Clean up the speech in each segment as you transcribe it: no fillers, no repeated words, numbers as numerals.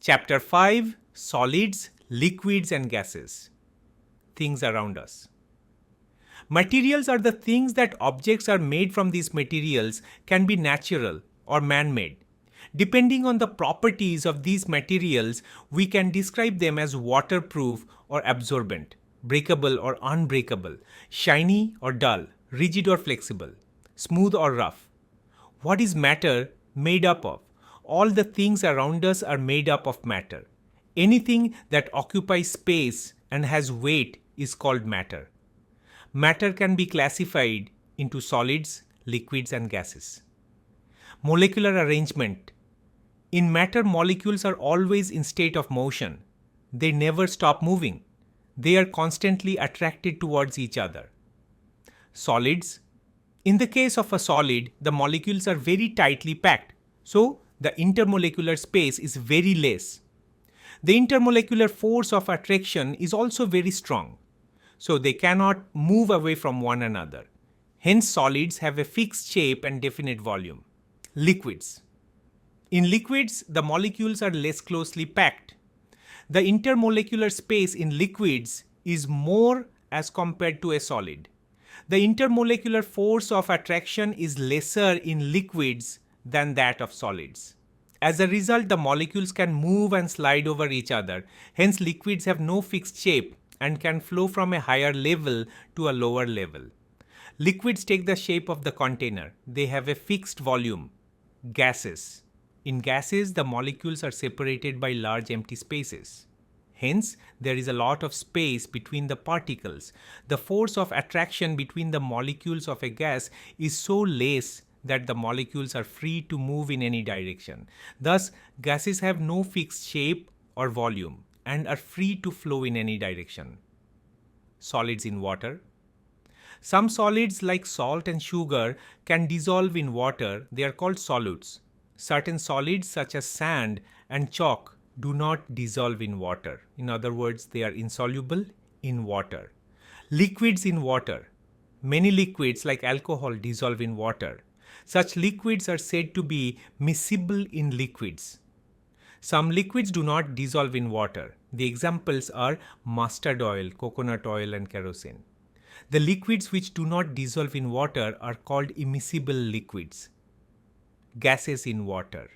Chapter 5: Solids, Liquids and Gases. Things around us. Materials are the things that objects are made from. These materials can be natural or man-made. Depending on the properties of these materials, we can describe them as waterproof or absorbent, breakable or unbreakable, shiny or dull, rigid or flexible, smooth or rough. What is matter made up of? All the things around us are made up of matter. Anything that occupies space and has weight is called matter. Matter can be classified into solids, liquids and gases. Molecular arrangement. In matter, molecules are always in state of motion. They never stop moving. They are constantly attracted towards each other. Solids. In the case of a solid, the molecules are very tightly packed, so the intermolecular space is very less. The intermolecular force of attraction is also very strong, so they cannot move away from one another. Hence, solids have a fixed shape and definite volume. Liquids. In liquids, the molecules are less closely packed. The intermolecular space in liquids is more as compared to a solid. The intermolecular force of attraction is lesser in liquids than that of solids. As a result, the molecules can move and slide over each other. Hence, liquids have no fixed shape and can flow from a higher level to a lower level. Liquids take the shape of the container. They have a fixed volume. Gases. In gases, the molecules are separated by large empty spaces. Hence, there is a lot of space between the particles. The force of attraction between the molecules of a gas is so less that the molecules are free to move in any direction. Thus, gases have no fixed shape or volume and are free to flow in any direction. Solids in water. Some solids like salt and sugar can dissolve in water. They are called solutes. Certain solids such as sand and chalk do not dissolve in water. In other words, they are insoluble in water. Liquids in water. Many liquids like alcohol dissolve in water. Such liquids are said to be miscible in liquids. Some liquids do not dissolve in water. The examples are mustard oil, coconut oil and kerosene. The liquids which do not dissolve in water are called immiscible liquids. Gases in water.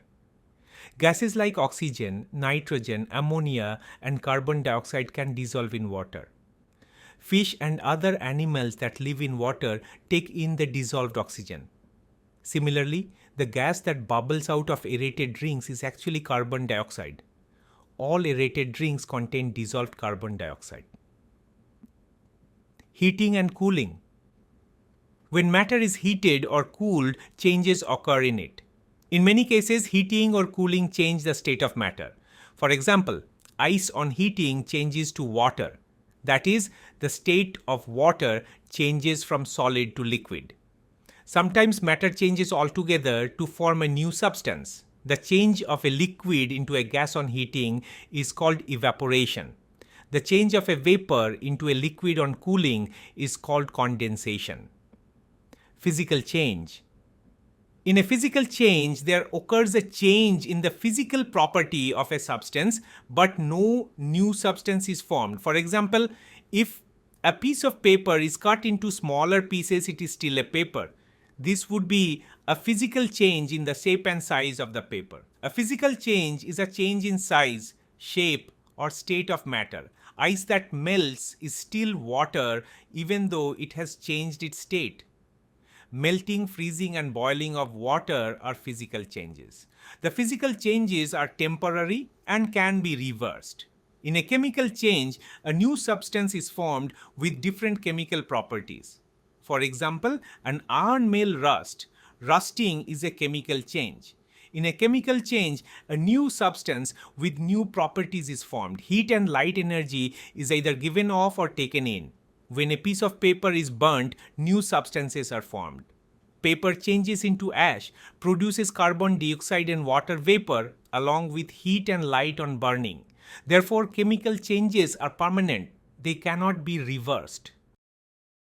Gases like oxygen, nitrogen, ammonia and carbon dioxide can dissolve in water. Fish and other animals that live in water take in the dissolved oxygen. Similarly, the gas that bubbles out of aerated drinks is actually carbon dioxide. All aerated drinks contain dissolved carbon dioxide. Heating and cooling. When matter is heated or cooled, changes occur in it. In many cases, heating or cooling change the state of matter. For example, ice on heating changes to water. That is, the state of water changes from solid to liquid. Sometimes matter changes altogether to form a new substance. The change of a liquid into a gas on heating is called evaporation. The change of a vapor into a liquid on cooling is called condensation. Physical change. In a physical change, there occurs a change in the physical property of a substance, but no new substance is formed. For example, if a piece of paper is cut into smaller pieces, it is still a paper. This would be a physical change in the shape and size of the paper. A physical change is a change in size, shape, or state of matter. Ice that melts is still water even though it has changed its state. Melting, freezing, and boiling of water are physical changes. The physical changes are temporary and can be reversed. In a chemical change, a new substance is formed with different chemical properties. For example, an iron may rust. Rusting is a chemical change. In a chemical change, a new substance with new properties is formed. Heat and light energy is either given off or taken in. When a piece of paper is burnt, new substances are formed. Paper changes into ash, produces carbon dioxide and water vapor along with heat and light on burning. Therefore, chemical changes are permanent. They cannot be reversed.